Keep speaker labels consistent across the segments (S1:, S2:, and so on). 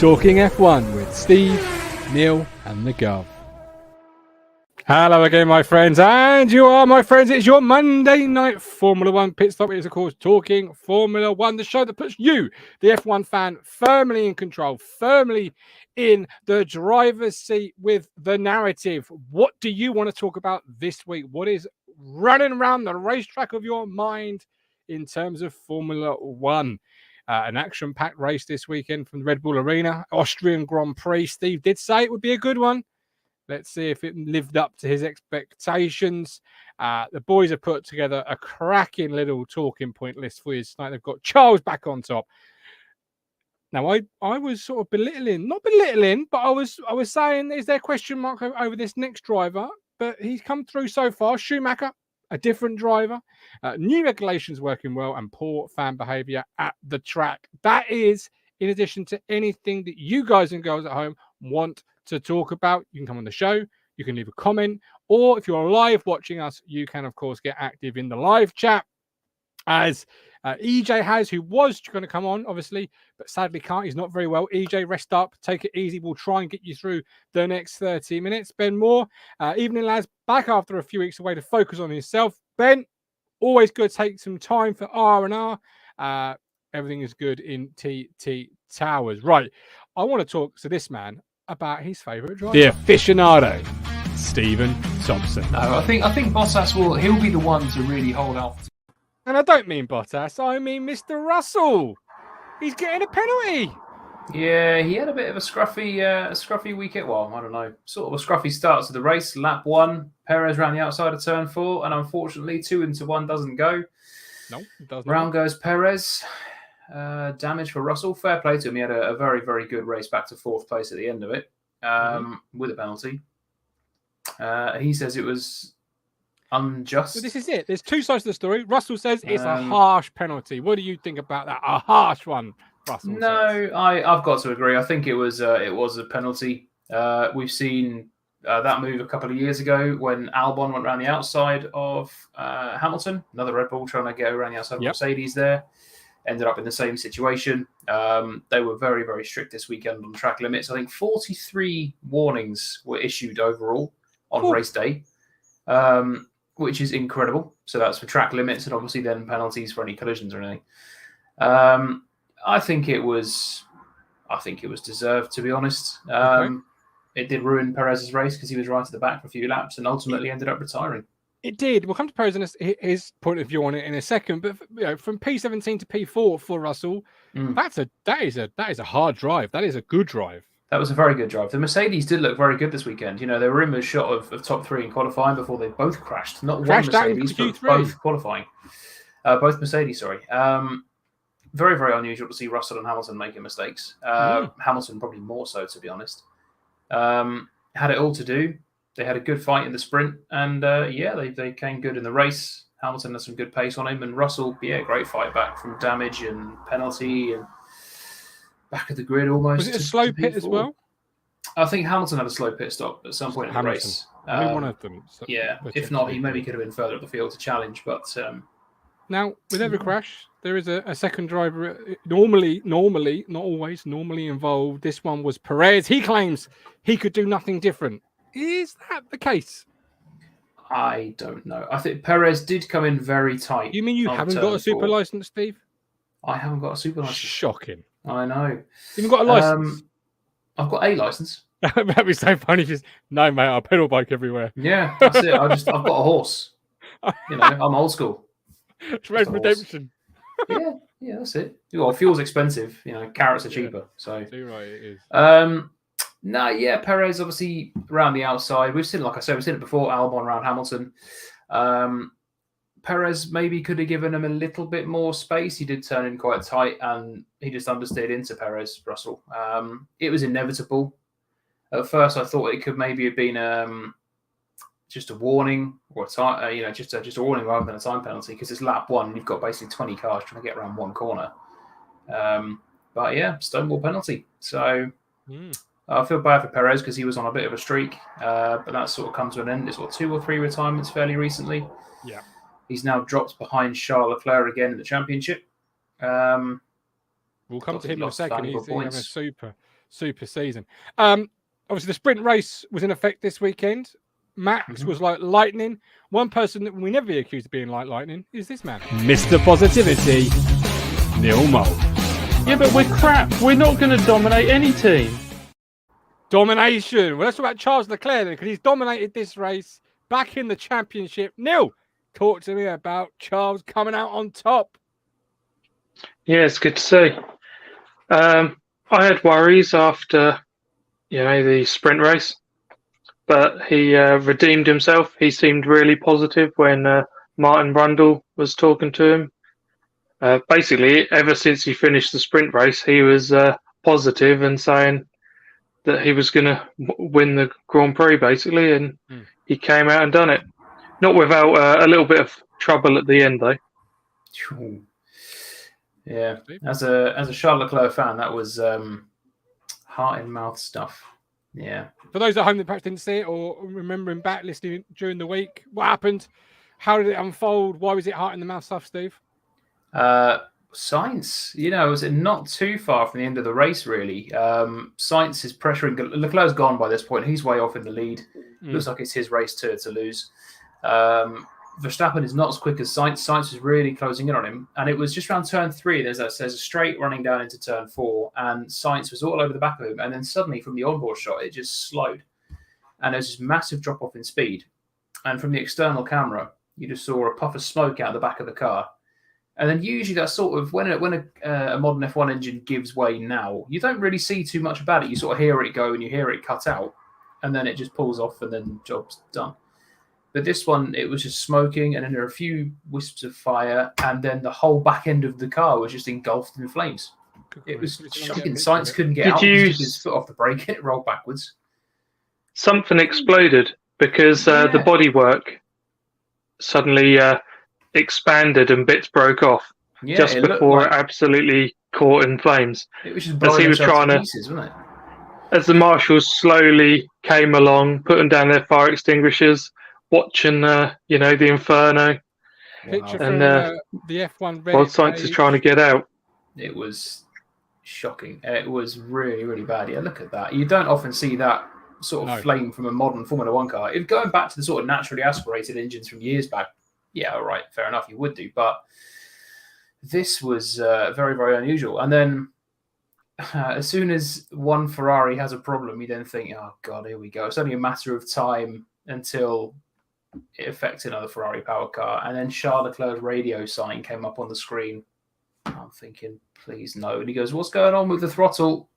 S1: Talking F1 with Steve, Neil and the Gov. Hello again, my friends, and you are my friends. It's your Monday night Formula One pit stop. It is, of course, Talking Formula One, the show that puts you, the F1 fan, firmly in control, firmly in the driver's seat with the narrative. What do you want to talk about this week? What is running around the racetrack of your mind in terms of Formula One? An action-packed race this weekend from the Red Bull Arena, Austrian Grand Prix. Steve did say it would be a good one. Let's see if it lived up to his expectations. The boys have put together a cracking little talking point list for you tonight. They've got Charles back on top. Now, I was sort of not belittling, but I was saying, is there a question mark over this next driver? But he's come through so far. Schumacher, a different driver, new regulations working well, and poor fan behaviour at the track. That is, in addition to anything that you guys and girls at home want to talk about. You can come on the show, you can leave a comment, or if you're live watching us, you can, of course, get active in the live chat, as EJ has, who was going to come on, obviously, but sadly can't. He's not very well. EJ, rest up, take it easy. We'll try and get you through the next 30 minutes. Ben Moore, evening lads, back after a few weeks away to focus on himself. Ben, always good to take some time for R&R. Everything is good in TT Towers. Right, I want to talk to this man about his favourite driver, the aficionado, Stephen Thompson.
S2: No, I think Bottas he'll be the one to really hold out.
S1: And I don't mean Bottas, I mean Mr. Russell. He's getting a penalty.
S2: Yeah, he had a bit of a scruffy weekend. Well, I don't know, sort of a scruffy start to the race. Lap 1, Perez ran the outside of turn 4, and unfortunately 2 into 1 doesn't go.
S1: No, it doesn't.
S2: Round goes Perez. Damage for Russell. Fair play to him. He had a very, very good race back to 4th place at the end of it, with a penalty. He says it was unjust.
S1: But this is it. There's two sides to the story. Russell says it's a harsh penalty. What do you think about that? A harsh one, Russell says.
S2: I've got to agree. I think it was a penalty. We've seen that move a couple of years ago when Albon went around the outside of Hamilton, another Red Bull trying to go around the outside of Mercedes there. Ended up in the same situation. They were very, very strict this weekend on track limits. I think 43 warnings were issued overall on race day, which is incredible. So that's for track limits and obviously then penalties for any collisions or anything. I think it was deserved, to be honest. It did ruin Perez's race because he was right at the back for a few laps and ultimately ended up retiring.
S1: It did. We'll come to Perez and his point of view on it in a second. But from P17 to P4 for Russell, that is a hard drive. That is a good drive.
S2: That was a very good drive. The Mercedes did look very good this weekend. You know, they were in a shot of top 3 in qualifying before they both crashed. Not one Mercedes, but both qualifying. Both Mercedes, sorry. Very, very unusual to see Russell and Hamilton making mistakes. Hamilton probably more so, to be honest. Had it all to do. They had a good fight in the sprint, and they came good in the race. Hamilton had some good pace on him, and Russell, great fight back from damage and penalty and back of the grid almost.
S1: Was it a slow pit as well?
S2: I think Hamilton had a slow pit stop at some point in the race.
S1: One of them. So
S2: if not, he maybe could have been further up the field to challenge. But
S1: now, with every crash, there is a second driver. Normally, not always, normally involved. This one was Perez. He claims he could do nothing different. Is that the case?
S2: I don't know. I think Perez did come in very tight.
S1: You mean you haven't got a super license, Steve?
S2: I haven't got a super license.
S1: Shocking.
S2: I know.
S1: You've got a license?
S2: I've got a license.
S1: That'd be so funny if you no, mate, I pedal bike everywhere.
S2: Yeah, that's it. I've got a horse. You know, I'm old school.
S1: It's Red Redemption.
S2: Yeah, that's it. Well, fuel's expensive. You know, carrots are cheaper. So
S1: too right, it is.
S2: Perez obviously around the outside. We've seen, like I said, it before. Albon around Hamilton. Perez maybe could have given him a little bit more space. He did turn in quite tight, and he just understeered into Perez. Russell. It was inevitable. At first, I thought it could maybe have been just a warning or a time, just a warning rather than a time penalty because it's lap 1. And you've got basically 20 cars trying to get around one corner. But yeah, Stonewall penalty. So. I feel bad for Perez because he was on a bit of a streak, but that sort of come to an end. It's 2 or 3 retirements fairly recently.
S1: Yeah,
S2: he's now dropped behind Charles Leclerc again in the championship.
S1: We'll come to him in a second. He's having a super season. Obviously, the sprint race was in effect this weekend. Max was like lightning. One person that we never be accused of being like lightning is this man, Mr. Positivity, Neil Mole.
S3: Yeah, but we're crap. We're not going to dominate any team.
S1: Domination. Well, let's talk about Charles Leclerc then, because he's dominated this race back in the championship. Neil, talk to me about Charles coming out on top.
S3: Yeah, it's good to see. I had worries after, the sprint race, but he redeemed himself. He seemed really positive when Martin Brundle was talking to him. Basically, ever since he finished the sprint race, he was positive and saying that he was going to win the Grand Prix, basically, and he came out and done it. Not without a little bit of trouble at the end, though.
S2: Yeah, as a Charles Leclerc fan, that was heart in mouth stuff. Yeah.
S1: For those at home that perhaps didn't see it or remembering back listening during the week, what happened? How did it unfold? Why was it heart in the mouth stuff, Steve?
S2: Sainz, was not too far from the end of the race, really. Sainz is pressuring. Leclerc's gone by this point. He's way off in the lead. Looks like it's his race to lose. Verstappen is not as quick as Sainz. Sainz is really closing in on him. And it was just around turn 3. There's a straight running down into turn 4. And Sainz was all over the back of him. And then suddenly from the onboard shot, it just slowed. And there's this massive drop off in speed. And from the external camera, you just saw a puff of smoke out the back of the car. And then usually that's sort of when a modern F1 engine gives way now, you don't really see too much about it. You sort of hear it go and you hear it cut out. And then it just pulls off and then job's done. But this one, it was just smoking, and then there were a few wisps of fire, and then the whole back end of the car was just engulfed in flames. It was shocking. Sainz couldn't get out. He took his foot off the brake, and it rolled backwards.
S3: Something exploded because the bodywork suddenly expanded and bits broke off just before it absolutely caught in flames.
S2: It was just blowing itself to pieces, wasn't it?
S3: As the marshals slowly came along, putting down their fire extinguishers, watching, the inferno.
S1: Picture from the F1 Reddit
S3: while Sainz is trying to get out.
S2: It was shocking. It was really, really bad. Yeah, look at that. You don't often see that sort of flame from a modern Formula 1 car. If going back to the sort of naturally aspirated engines from years back, yeah, all right, fair enough, you would do. But this was very, very unusual. And then as soon as one Ferrari has a problem, you then think, oh, God, here we go. It's only a matter of time until it affects another Ferrari power car. And then Charles Leclerc's radio sign came up on the screen. I'm thinking, please no. And he goes, what's going on with the throttle?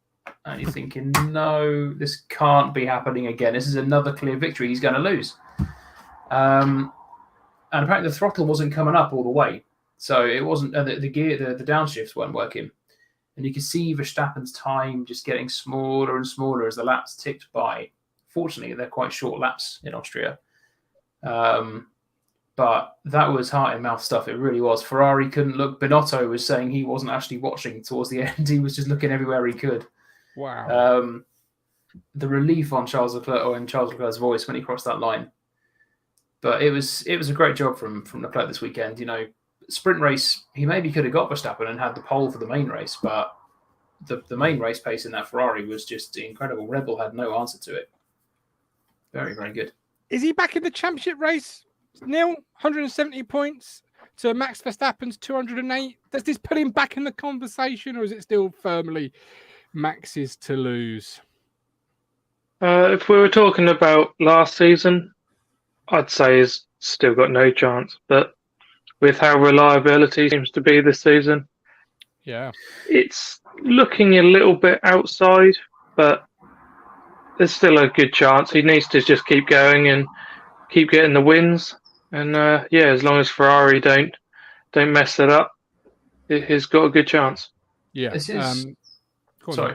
S2: And you're thinking, no, this can't be happening again. This is another clear victory. He's going to lose. And apparently the throttle wasn't coming up all the way. So it wasn't, the gear, the downshifts weren't working. And you could see Verstappen's time just getting smaller and smaller as the laps ticked by. Fortunately, they're quite short laps in Austria. But that was heart and mouth stuff. It really was. Ferrari couldn't look. Binotto was saying he wasn't actually watching towards the end. He was just looking everywhere he could.
S1: Wow.
S2: The relief on Charles Leclerc's voice when he crossed that line. But it was a great job from Leclerc this weekend. Sprint race, he maybe could have got Verstappen and had the pole for the main race, but the main race pace in that Ferrari was just incredible. Red Bull had no answer to it. Very, very good.
S1: Is he back in the championship race? Neil, 170 points to Max Verstappen's 208. Does this put him back in the conversation, or is it still firmly Max's to lose?
S3: If we were talking about last season, I'd say he's still got no chance. But with how reliability seems to be this season,
S1: yeah,
S3: it's looking a little bit outside, but there's still a good chance. He needs to just keep going and keep getting the wins. And as long as Ferrari don't mess it up, he's got a good chance.
S1: Yeah.
S2: Sorry.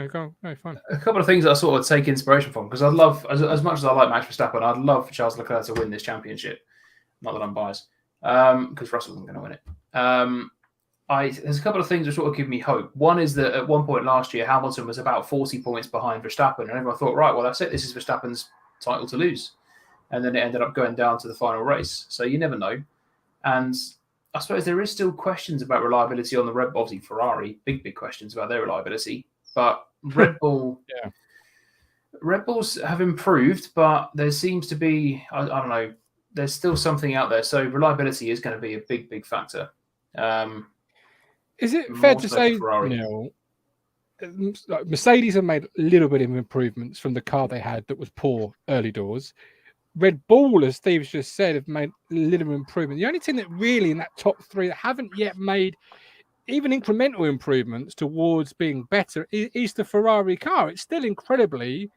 S1: Go. No, fine.
S2: A couple of things I sort of take inspiration from, because I'd love, as much as I like Max Verstappen, I'd love for Charles Leclerc to win this championship. Not that I'm biased, because Russell isn't going to win it. There's a couple of things that sort of give me hope. One is that at one point last year, Hamilton was about 40 points behind Verstappen, and everyone thought, right, well, that's it. This is Verstappen's title to lose. And then it ended up going down to the final race. So you never know. And I suppose there is still questions about reliability on the Red Bull, obviously Ferrari, big questions about their reliability. But Red Bull.
S1: Yeah.
S2: Red Bulls have improved, but there seems to be, I don't know, there's still something out there. So reliability is going to be a big factor.
S1: Is it fair
S2: more
S1: to
S2: so
S1: say,
S2: for Ferrari.
S1: Neil, like Mercedes have made a little bit of improvements from the car they had that was poor early doors. Red Bull, as Steve's just said, have made a little improvement. The only team that really in that top three that haven't yet made even incremental improvements towards being better is the Ferrari car. It's still incredibly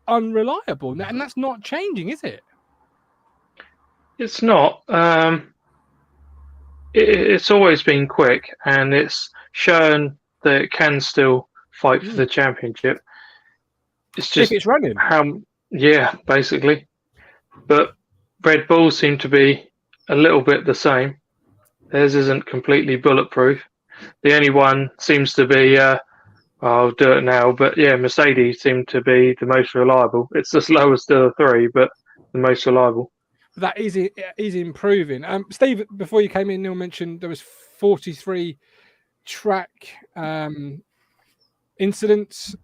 S1: unreliable, and that's not changing, is it?
S3: It's not. It's always been quick, and it's shown that it can still fight for the championship. It's just
S1: if it's running.
S3: Yeah, basically. But Red Bull seem to be a little bit the same. Theirs isn't completely bulletproof. The only one seems to be, I'll do it now, but yeah, Mercedes seem to be the most reliable. It's the slowest of the three, but the most reliable.
S1: That is improving. Steve, before you came in, Neil mentioned there was 43 track incidents.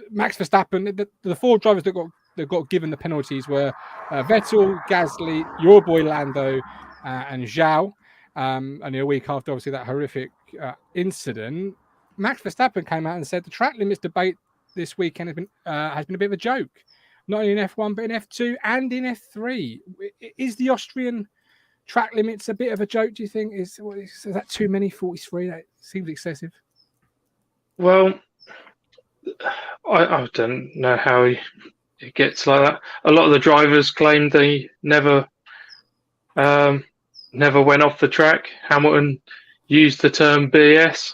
S1: Max Verstappen, the four drivers that got given the penalties were Vettel, Gasly, your boy Lando, and Zhao. Only a week after, obviously, that horrific incident, Max Verstappen came out and said the track limits debate this weekend has been a bit of a joke. Not only in F1, but in F2 and in F3. Is the Austrian track limits a bit of a joke, do you think? Is that too many, 43? That seems excessive.
S3: Well, I don't know how it gets like that. A lot of the drivers claimed they never went off the track. Hamilton used the term BS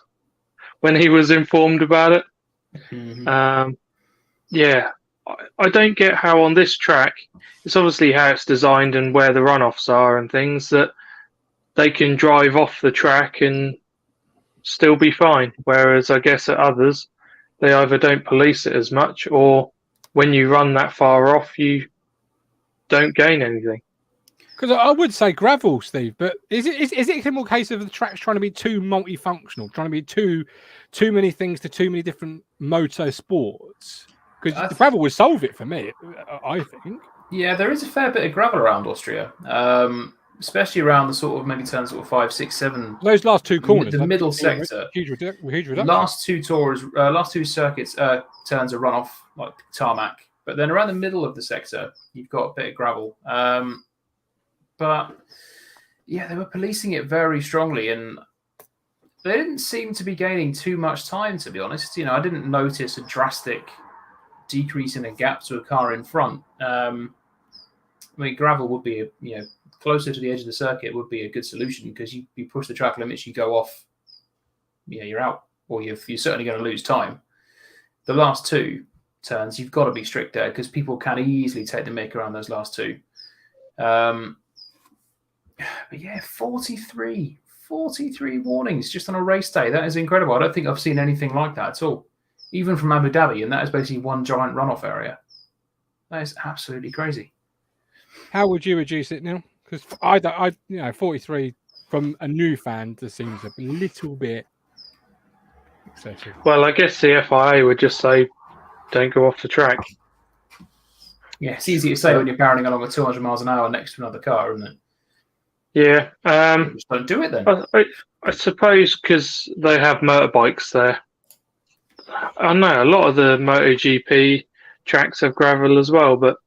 S3: when he was informed about it.
S2: Mm-hmm.
S3: Yeah, I don't get how on this track, it's obviously how it's designed and where the runoffs are and things, that they can drive off the track and still be fine. Whereas I guess at others, they either don't police it as much, or when you run that far off, you don't gain anything.
S1: Because I would say gravel, Steve, but is it a simple case of the track's trying to be too multifunctional, trying to be too many things to too many different motor sports? Because the gravel would solve it for me, I think.
S2: Yeah, there is a fair bit of gravel around Austria, especially around the sort of maybe turns sort of 5, 6, 7.
S1: Those last two corners,
S2: the middle sector,
S1: huge reduction.
S2: Last two circuits turns are run off like tarmac, but then around the middle of the sector, you've got a bit of gravel. But yeah, they were policing it very strongly, and they didn't seem to be gaining too much time, to be honest. I didn't notice a drastic decrease in a gap to a car in front. Gravel would be closer to the edge of the circuit would be a good solution, because you push the track limits, you go off, you're out, or you're certainly going to lose time. The last two turns, you've got to be strict there, because people can easily take the mick around those last two. But yeah, 43 warnings just on a race day. That is incredible. I don't think I've seen anything like that at all, even from Abu Dhabi, and that is basically one giant runoff area. That is absolutely crazy.
S1: How would you reduce it, Neil? Because 43 from a new fan just seems a little bit excessive.
S3: Well, I guess the FIA would just say, don't go off the track.
S2: Yeah, it's easy to say when you're barreling along at 200 miles an hour next to another car, isn't it?
S3: Yeah.
S2: Just don't do it then.
S3: I suppose because they have motorbikes there. I know a lot of the MotoGP tracks have gravel as well, but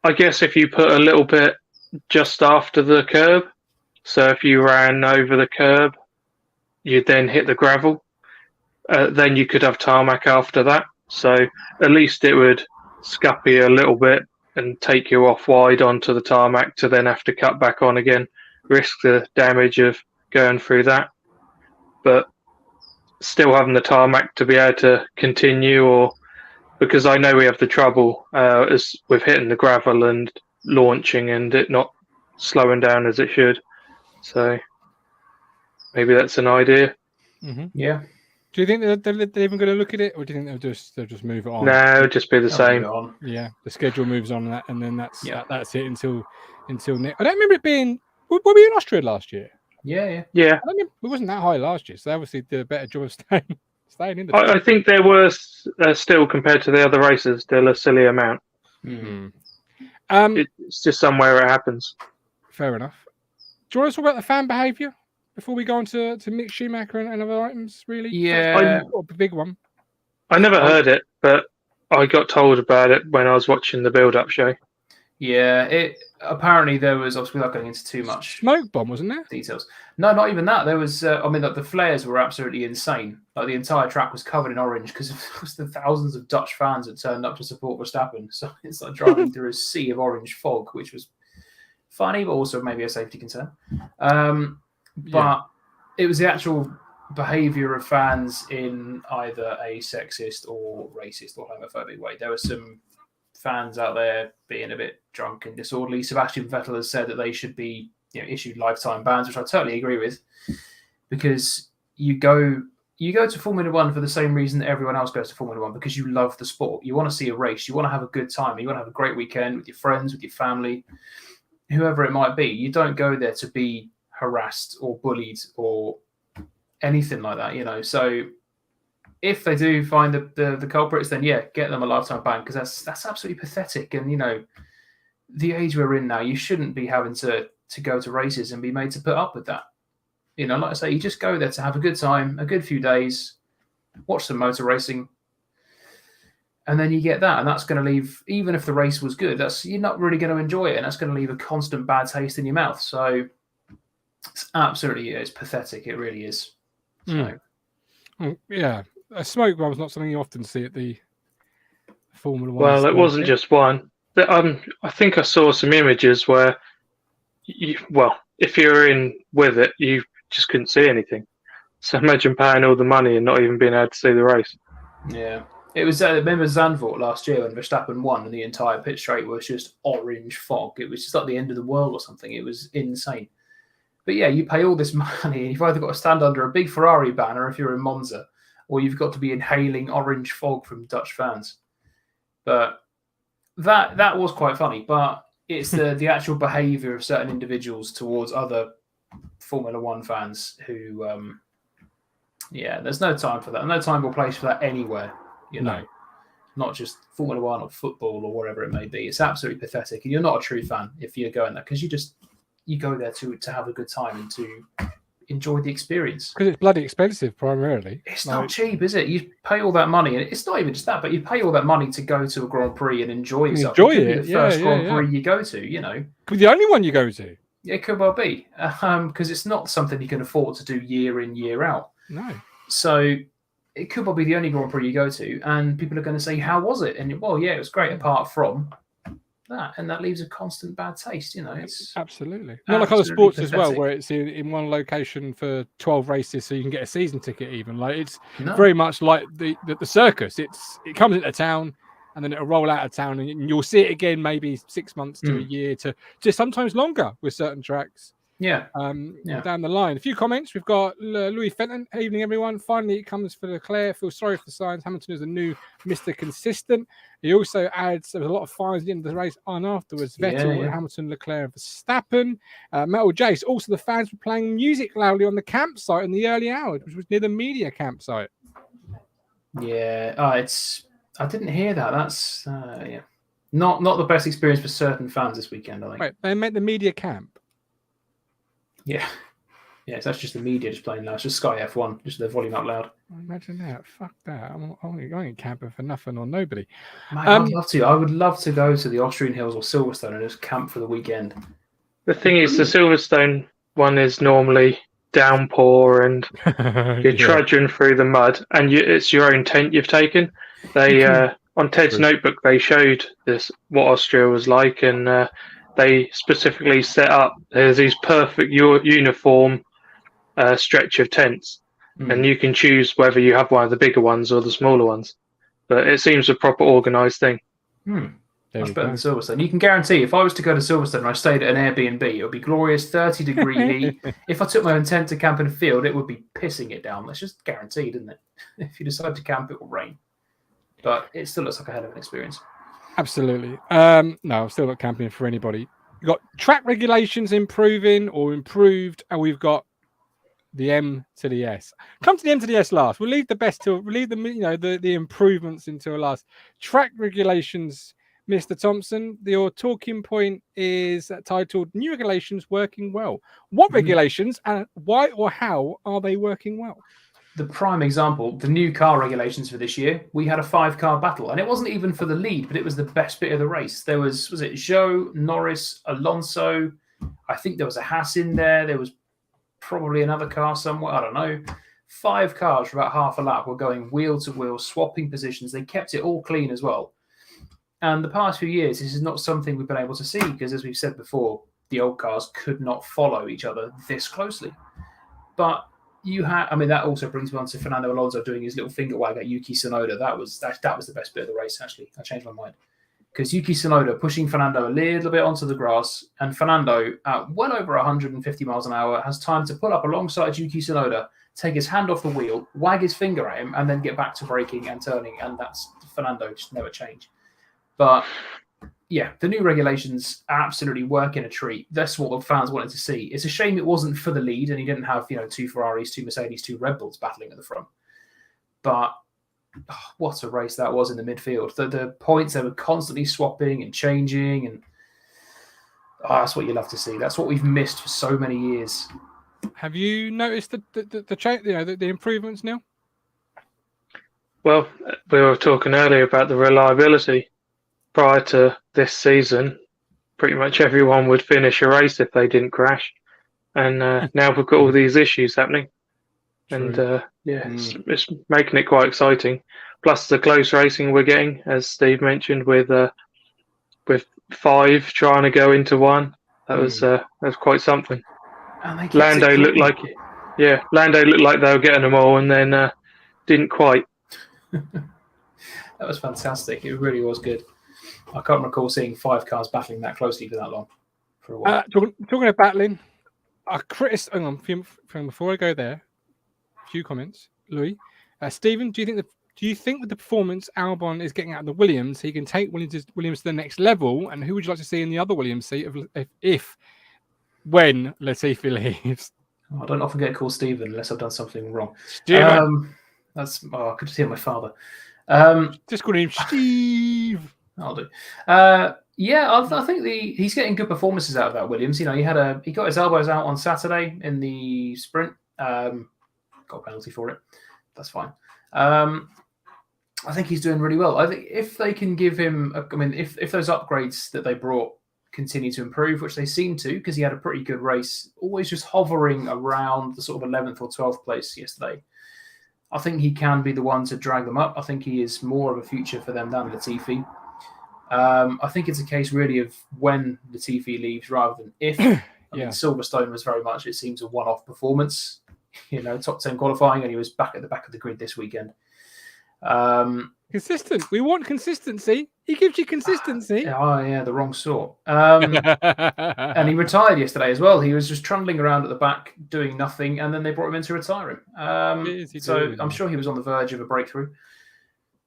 S3: I guess if you put a little bit just after the curb, so if you ran over the curb, you'd then hit the gravel, then you could have tarmac after that. So at least it would scuppy a little bit and take you off wide onto the tarmac to then have to cut back on again, risk the damage of going through that. But still having the tarmac to be able to continue, or because I know we have the trouble as with hitting the gravel and launching and it not slowing down as it should. So maybe that's an idea.
S1: Mm-hmm.
S2: Yeah.
S1: Do you think they're even going to look at it, or do you think they'll just move it on?
S3: No, it'll just be the same.
S1: Yeah, the schedule moves on, and then that's it until next. I don't remember it being. Were we in Austria last year?
S2: Yeah.
S3: Yeah.
S1: I don't remember, it wasn't that high last year, so they obviously did a better job of staying Staying in the
S3: I think there were still, compared to the other races, still a silly amount. It's just somewhere it happens.
S1: Fair enough. Do you want to talk about the fan behaviour before we go on to Mick Schumacher and other items, really?
S2: Yeah.
S1: A big one.
S3: I never heard it, but I got told about it when I was watching the build-up show.
S2: Yeah, apparently there was, obviously without going into too much
S1: smoke bomb, wasn't there?
S2: Details. No, not even that. There was, like the flares were absolutely insane. Like the entire track was covered in orange because it was the thousands of Dutch fans that turned up to support Verstappen. So it's like driving through a sea of orange fog, which was funny, but also maybe a safety concern. But it was the actual behaviour of fans in either a sexist or racist or homophobic way. There were some fans out there being a bit drunk and disorderly. Sebastian Vettel has said that they should be issued lifetime bans, which I totally agree with, because you go to Formula One for the same reason that everyone else goes to Formula One, because you love the sport. You want to see a race. You want to have a good time. You want to have a great weekend with your friends, with your family, whoever it might be. You don't go there to be harassed or bullied or anything like that, So if they do find the culprits, then get them a lifetime ban, because that's absolutely pathetic. And the age we're in now, you shouldn't be having to go to races and be made to put up with that. Like I say, you just go there to have a good time, a good few days, watch some motor racing, and then you get that, and that's going to leave, even if the race was good, you're not really going to enjoy it, and that's going to leave a constant bad taste in your mouth. So it's pathetic. It really is. So.
S1: Yeah. A smoke bomb is not something you often see at the Formula One.
S3: Well, it wasn't just one. I think I saw some images where, if you're in with it, you just couldn't see anything. So imagine paying all the money and not even being able to see the race.
S2: Yeah. It was, remember Zandvoort last year when Verstappen won and the entire pit straight was just orange fog. It was just like the end of the world or something. It was insane. But you pay all this money and you've either got to stand under a big Ferrari banner if you're in Monza, or you've got to be inhaling orange fog from Dutch fans. But that was quite funny. But it's the actual behaviour of certain individuals towards other Formula One fans who, there's no time for that. No time or place for that anywhere, Not just Formula One or football or whatever it may be. It's absolutely pathetic. And you're not a true fan if you're going there, because you go there to have a good time and to enjoy the experience. Because
S1: it's bloody expensive, primarily.
S2: It's not cheap, is it? You pay all that money, and it's not even just that, but you pay all that money to go to a Grand Prix and enjoy yourself.
S1: Enjoy
S2: it.
S1: It.
S2: Be the first Grand Prix you go to,
S1: Could be the only one you go to.
S2: It could well be, because it's not something you can afford to do year in, year out.
S1: No.
S2: So it could well be the only Grand Prix you go to, and people are going to say, "How was it?" And it was great, apart from that, and that leaves a constant bad taste. It's
S1: absolutely not like other sports pathetic. As well, where it's in one location for 12 races, so you can get a season ticket. Even it's very much like the circus. It comes into town, and then it'll roll out of town, and you'll see it again maybe 6 months to a year to just sometimes longer with certain tracks. Down the line. A few comments. We've got Louis Fenton. Hey, evening, everyone. Finally, it comes for Leclerc. Feel sorry for the signs. Hamilton is a new Mr. Consistent. He also adds there was a lot of fines at the end of the race on afterwards. Vettel, Hamilton, Leclerc, and Verstappen. Metal Jace. Also, the fans were playing music loudly on the campsite in the early hours, which was near the media campsite.
S2: Yeah. I didn't hear that. That's not the best experience for certain fans this weekend, I think.
S1: Wait, they meant the media camp.
S2: Yeah. Yeah, so that's just the media just playing loud. It's just Sky F1, just their volume up loud.
S1: Imagine that. Fuck that. I'm going camping for nothing or nobody.
S2: Mate, I'd love to. I would love to go to the Austrian Hills or Silverstone and just camp for the weekend.
S3: The thing is, the Silverstone one is normally downpour and you're trudging through the mud, and it's your own tent you've taken. They on Ted's notebook, they showed what Austria was like, and they specifically set up, there's these perfect uniform stretch of tents, and you can choose whether you have one of the bigger ones or the smaller ones. But it seems a proper organised thing.
S2: Much better than Silverstone. You can guarantee if I was to go to Silverstone and I stayed at an Airbnb, it would be glorious 30-degree heat. If I took my own tent to camp in a field, it would be pissing it down. That's just guaranteed, isn't it? If you decide to camp, it will rain. But it still looks like a hell of an experience.
S1: Absolutely. No, I'm still not camping for anybody. We've got track regulations improving or improved, and we've got the M to the S. Come to the M to the S last. We'll leave the best till we'll leave the improvements until last. Track regulations, Mr. Thompson. Your talking point is titled "New Regulations Working Well." What regulations and why or how are they working well?
S2: The prime example, the new car regulations for this year, we had a 5-car battle, and it wasn't even for the lead, but it was the best bit of the race. There was it Zhou, Norris, Alonso? I think there was a Haas in there. There was probably another car somewhere. I don't know. 5 cars for about half a lap were going wheel to wheel, swapping positions. They kept it all clean as well. And the past few years, this is not something we've been able to see because, as we've said before, the old cars could not follow each other this closely. But that also brings me on to Fernando Alonso doing his little finger wag at Yuki Tsunoda. That was the best bit of the race, actually. I changed my mind. Because Yuki Tsunoda pushing Fernando a little bit onto the grass, and Fernando, at well over 150 miles an hour, has time to pull up alongside Yuki Tsunoda, take his hand off the wheel, wag his finger at him, and then get back to braking and turning, and that's Fernando just never change. But yeah, the new regulations absolutely work in a treat. That's what the fans wanted to see. It's a shame it wasn't for the lead, and he didn't have 2 Ferraris, 2 Mercedes, 2 Red Bulls battling at the front. But what a race that was in the midfield. The points, they were constantly swapping and changing, and that's what you love to see. That's what we've missed for so many years.
S1: Have you noticed the improvements, Neil?
S3: Well, we were talking earlier about the reliability. Prior to this season, pretty much everyone would finish a race if they didn't crash. And now we've got all these issues happening. True. And it's making it quite exciting. Plus the close racing we're getting, as Steve mentioned, with 5 trying to go into 1. That was quite something. Lando looked like they were getting them all, and then didn't quite.
S2: That was fantastic. It really was good. I can't recall seeing 5 cars battling that closely for that long. For a while.
S1: Talking of battling, hang on, before I go there, a few comments, Louis. Stephen, do you think with the performance Albon is getting out of the Williams, he can take Williams to the next level? And who would you like to see in the other Williams seat when Latifi leaves?
S2: I don't often get called Stephen unless I've done something wrong. I could just hear my father.
S1: Just call him Steve.
S2: I'll do. I think he's getting good performances out of that Williams. He got his elbows out on Saturday in the sprint. Got a penalty for it. That's fine. I think he's doing really well. I think if they can give him, if those upgrades that they brought continue to improve, which they seem to, because he had a pretty good race, always just hovering around the sort of 11th or 12th place yesterday. I think he can be the one to drag them up. I think he is more of a future for them than Latifi. I think it's a case really of when Latifi leaves rather than if. Silverstone was very much, it seems, a one-off performance. Top 10 qualifying, and he was back at the back of the grid this weekend.
S1: Consistent. We want consistency. He gives you consistency.
S2: The wrong sort. And he retired yesterday as well. He was just trundling around at the back doing nothing, and then they brought him in to retire him. I'm sure he was on the verge of a breakthrough.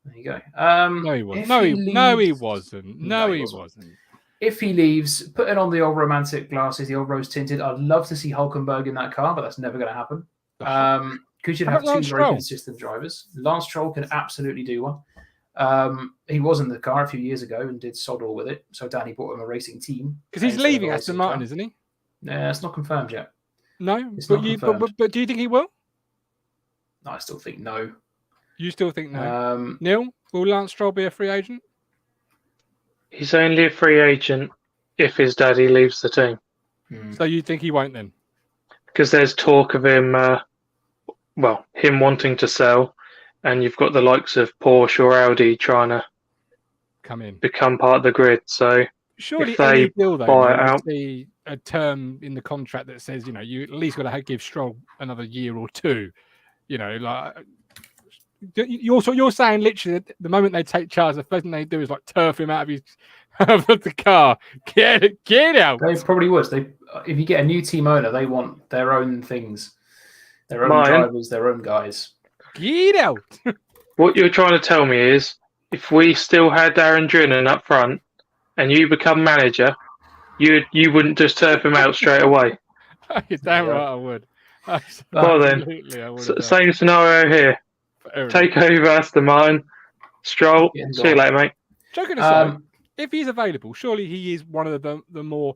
S2: There you go.
S1: No, he wasn't. He wasn't.
S2: If he leaves, put it on the old romantic glasses, the old rose tinted. I'd love to see Hulkenberg in that car, but that's never going to happen. Because you'd have 2 very consistent drivers. Lance Stroll can absolutely do one. He was in the car a few years ago and did sod all with it. So Danny bought him a racing team.
S1: Because he's leaving Aston Martin, isn't he?
S2: Yeah, it's not confirmed yet.
S1: No, but do you think he will?
S2: No, I still think no.
S1: You still think no? Neil, will Lance Stroll be a free agent?
S3: He's only a free agent if his daddy leaves the team.
S1: So you think he won't then?
S3: Because there's talk of him, him wanting to sell, and you've got the likes of Porsche or Audi trying to
S1: come in,
S3: become part of the grid. So
S1: surely
S3: if they
S1: deal,
S3: buy it out,
S1: be a term in the contract that says you at least got to give Stroll another year or 2. You're saying literally that the moment they take charge, the first thing they do is turf him out of the car. Get out.
S2: They probably would. If you get a new team owner, they want their own things, their own drivers, their own guys.
S1: Get out.
S3: What you're trying to tell me is, if we still had Darren Drinnan up front, and you become manager, you wouldn't just turf him out straight away.
S1: You're damn right I would.
S3: Well then,
S1: Absolutely, I would have done.
S3: same scenario here. Take over Aston Martin. Stroll.
S2: Getting
S3: See you
S2: gone.
S3: later, mate.
S1: Joking aside, if he's available, surely he is one of the more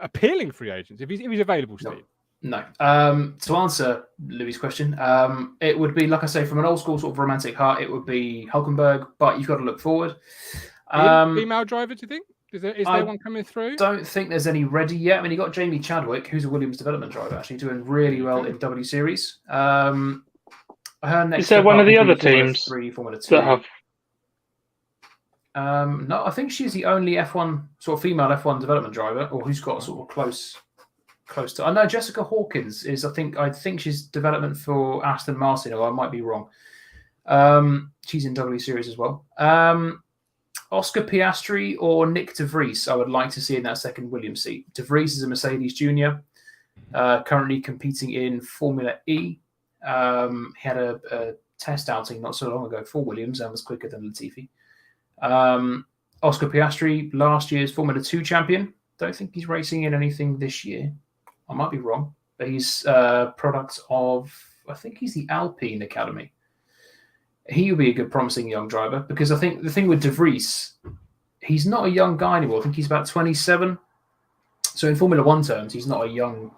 S1: appealing free agents. If he's available, Steve.
S2: No. To answer Louis' question, it would be, like I say, from an old school sort of romantic heart, it would be Hulkenberg, but you've got to look forward.
S1: Female driver, do you think? Is there one coming through?
S2: Don't think there's any ready yet. I mean, you got Jamie Chadwick, who's a Williams development driver, actually doing really well in W Series. Her next
S3: Is there one of the other
S2: Formula
S3: teams
S2: 3, Formula 2.
S3: that have?
S2: No, I think she's the only F1 sort of female F1 development driver, or who's got sort of close to. I know Jessica Hawkins is. I think she's development for Aston Martin, or I might be wrong. She's in W Series as well. Oscar Piastri or Nick De Vries, I would like to see in that second Williams seat. De Vries is a Mercedes junior, currently competing in Formula E. He had a test outing not so long ago for Williams and was quicker than Latifi. Oscar Piastri, last year's Formula 2 champion. Don't think he's racing in anything this year. I might be wrong, but he's product of, I think he's the Alpine Academy. He'll be a good, promising young driver, because I think the thing with De Vries, he's not a young guy anymore. I think he's about 27. So in Formula 1 terms, he's not a young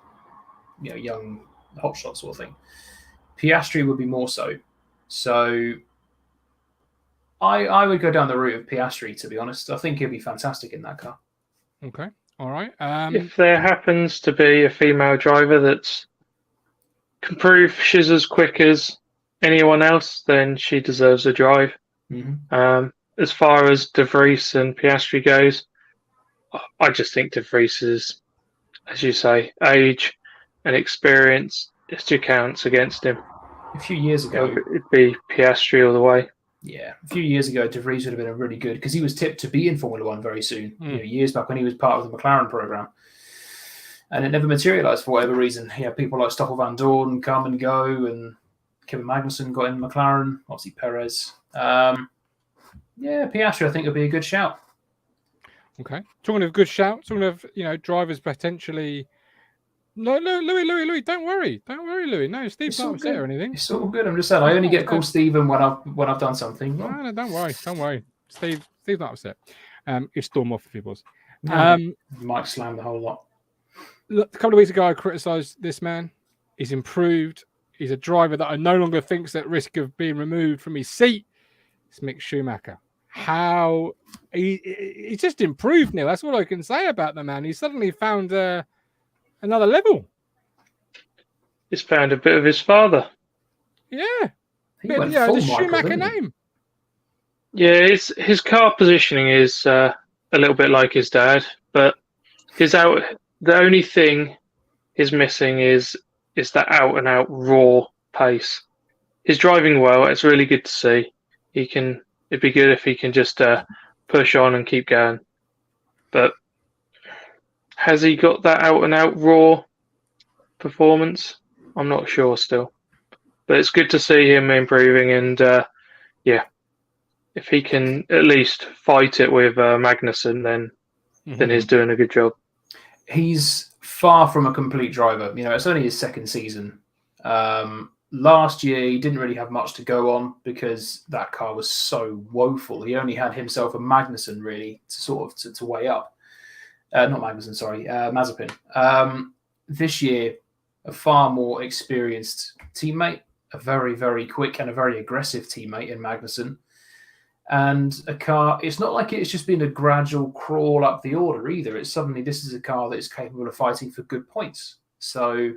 S2: hotshot sort of thing. Piastri would be more so. So I would go down the route of Piastri, to be honest. I think he'll be fantastic in that car.
S1: Okay. All right.
S3: If there happens to be a female driver that can prove she's as quick as anyone else, then she deserves a drive.
S2: Mm-hmm.
S3: As far as De Vries and Piastri goes, I just think De Vries is, as you say, age and experience just counts against him.
S2: A few years ago,
S3: it'd be Piastri all the way.
S2: Yeah, a few years ago, De Vries would have been a really good, because he was tipped to be in Formula 1 very soon, years back when he was part of the McLaren program. And it never materialised for whatever reason. Yeah, people like Stoffel Van Dorn come and go, and Kevin Magnussen got in McLaren, obviously Perez. Piastri, I think, would be a good shout.
S1: Okay. Talking of good shout, talking of, drivers potentially. No, Louis, don't worry, Louis. No, Steve's not upset or anything.
S2: It's all good. I'm just saying, I only get called Stephen when I've done something.
S1: No, don't worry. Steve's not upset. It's storm off if he was.
S2: Mike slammed the whole lot.
S1: Look, a couple of weeks ago, I criticised this man. He's improved. He's a driver that I no longer think's at risk of being removed from his seat. It's Mick Schumacher. How he's just improved, Neil. That's all I can say about the man. He's suddenly found another level.
S3: He's found a bit of his father.
S1: Yeah. The Schumacher name.
S3: Yeah, his car positioning is a little bit like his dad, but the only thing he's missing is that out and out raw pace. He's driving well. It's really good to see. It'd be good if he can just push on and keep going. But has he got that out and out raw performance? I'm not sure still. But it's good to see him improving, and if he can at least fight it with Magnussen, then he's doing a good job.
S2: He's far from a complete driver. It's only his second season. Last year, he didn't really have much to go on because that car was so woeful. He only had himself and Magnussen really to weigh up. Not Magnussen, sorry, Mazepin. This year, a far more experienced teammate, a very, very quick and a very aggressive teammate in Magnussen. And a car, it's not like it's just been a gradual crawl up the order either. It's suddenly, this is a car that is capable of fighting for good points. So,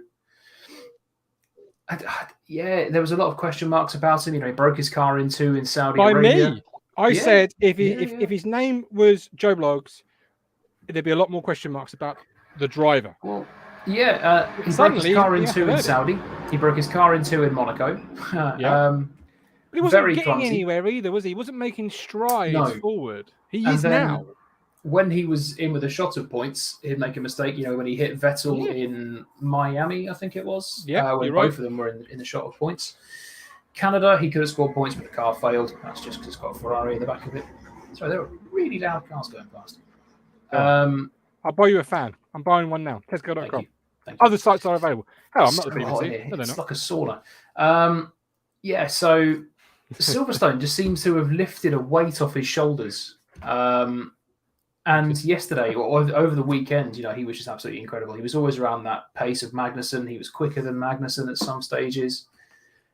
S2: there was a lot of question marks about him. He broke his car in Saudi Arabia.
S1: Me. I said if his name was Joe Blogs, there'd be a lot more question marks about the driver.
S2: Well, he broke his car in Saudi. He broke his car in Monaco.
S1: But he wasn't getting anywhere either, was he? He wasn't making strides forward. He is now.
S2: When he was in with a shot of points, he'd make a mistake. When he hit Vettel in Miami, I think it was. When both of them were in the shot of points. Canada, he could have scored points, but the car failed. That's just because it's got a Ferrari in the back of it. So there were really loud cars going past.
S1: I'll buy you a fan. I'm buying one now. Tesco.com.
S2: Thank you.
S1: Other sites are available. Hell, I'm
S2: It's
S1: not
S2: so
S1: the
S2: hot in
S1: BBC.
S2: here.
S1: I don't
S2: It's
S1: know.
S2: like a sauna. Yeah, so Silverstone just seems to have lifted a weight off his shoulders. And yesterday, or over the weekend, he was just absolutely incredible. He was always around that pace of Magnussen. He was quicker than Magnussen at some stages.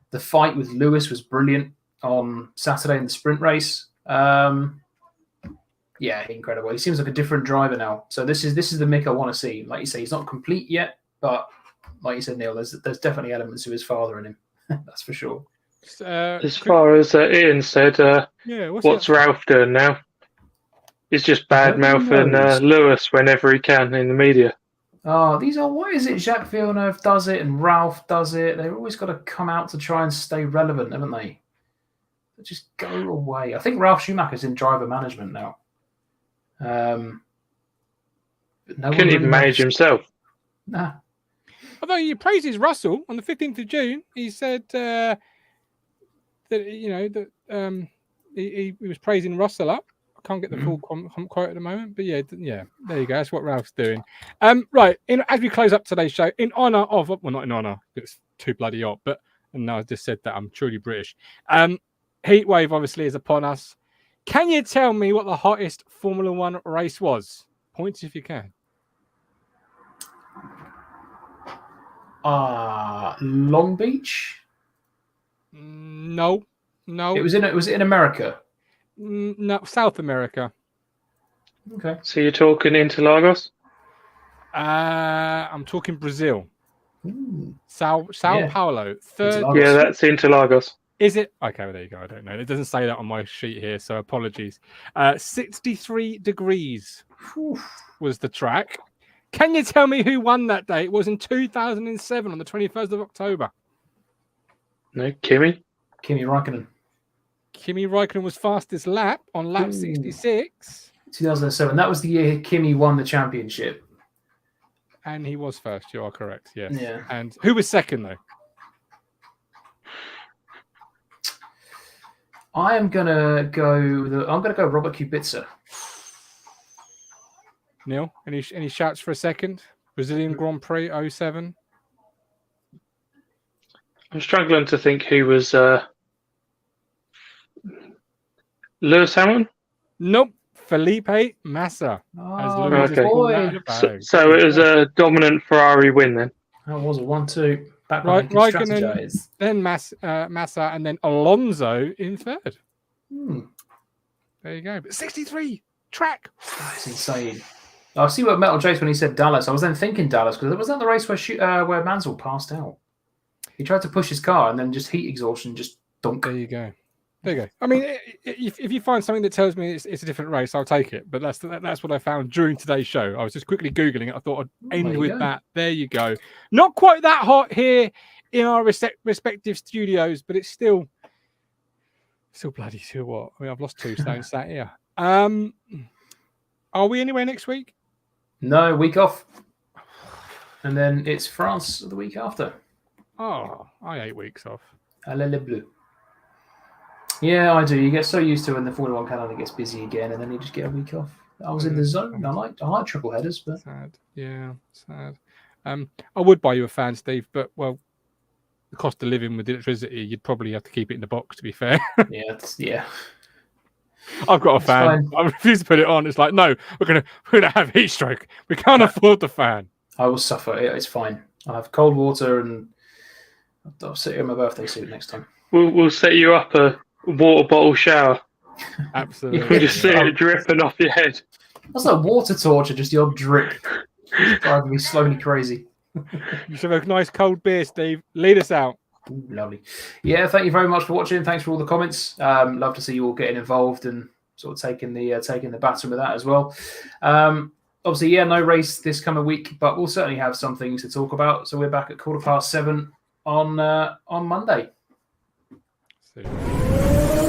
S2: The fight with Lewis was brilliant on Saturday in the sprint race. Yeah, incredible. He seems like a different driver now. So this is the Mick I want to see. Like you say, he's not complete yet, but like you said, Neil, there's definitely elements of his father in him. That's for sure.
S3: As far as Ian said, what's Ralph doing now? He's just bad mouthing Lewis whenever he can in the media.
S2: Oh, why is it Jacques Villeneuve does it and Ralph does it? They've always got to come out to try and stay relevant, haven't they? Just go away. I think Ralph Schumacher's in driver management now.
S3: Couldn't even manage himself.
S2: Nah.
S1: Although he praises Russell on the 15th of June, he said that he was praising Russell up. I can't get the full quote at the moment, but yeah, there you go. That's what Ralph's doing. Right, as we close up today's show, in honour of, well, not in honour, it's too bloody hot, but no, I just said that I'm truly British. Heat wave obviously is upon us. Can you tell me what the hottest Formula One race was? Points if you can.
S2: Long Beach?
S1: No.
S2: It was in America.
S1: No, South America.
S2: Okay.
S3: So you're talking Interlagos?
S1: I'm talking Brazil.
S2: Ooh.
S1: Sao Paulo. Third.
S2: Interlagos.
S3: Yeah, that's Interlagos.
S1: Is it? Okay, well, there you go. I don't know. It doesn't say that on my sheet here, so apologies. 63 degrees was the track. Can you tell me who won that day? It was in 2007 on the 21st of October.
S3: No, Kimi
S2: Räikkönen.
S1: Kimi Räikkönen was fastest lap on lap 66.
S2: 2007. That was the year Kimi won the championship.
S1: And he was first. You are correct. Yes.
S2: Yeah.
S1: And who was second, though?
S2: I'm gonna go Robert Kubica.
S1: Neil, any shouts for a second? Brazilian Grand Prix 07.
S3: I'm struggling to think who was Lewis Hamilton?
S1: Nope. Felipe Massa.
S3: Okay. So it was a dominant Ferrari win then.
S2: That was a 1-2.
S1: Right, Raikkonen, then Massa, and then Alonso in third. There you go. But 63 track.
S2: That's insane. I see what Metal Jace when he said Dallas. I was then thinking Dallas because was that the race where Mansell passed out? He tried to push his car and then just heat exhaustion just dunk.
S1: There you go. There you go. I mean, if you find something that tells me it's a different race, I'll take it. But that's what I found during today's show. I was just quickly Googling it. I thought I'd end with that. There you go. Not quite that hot here in our respective studios, but it's still bloody too hot. I mean, I've lost 2 stones sat here. Are we anywhere next week?
S2: No, week off. And then it's France the week after.
S1: Oh, I 8 weeks off.
S2: Allez les bleus. Yeah, I do. You get so used to when the Formula One calendar gets busy again, and then you just get a week off. I was in the zone. I like triple headers, but
S1: sad. Yeah, sad. I would buy you a fan, Steve, but well, the cost of living with electricity, you'd probably have to keep it in the box. To be fair.
S2: Yeah.
S1: I've got a fan. I refuse to put it on. It's like, no, we're gonna have heat stroke. We can't afford the fan.
S2: I will suffer. It's fine. I'll have cold water and I'll sit in my birthday suit next time.
S3: We'll set you up a water bottle shower.
S1: Absolutely.
S3: You just see it dripping off your head.
S2: That's like water torture, just the odd drip. Driving me slowly crazy.
S1: You should have a nice cold beer, Steve. Lead us out.
S2: Ooh, lovely. Yeah, thank you very much for watching. Thanks for all the comments. Love to see you all getting involved and sort of taking the baton with that as well. Obviously, no race this coming week, but we'll certainly have some things to talk about. So we're back at 7:15 on Monday.
S1: See you.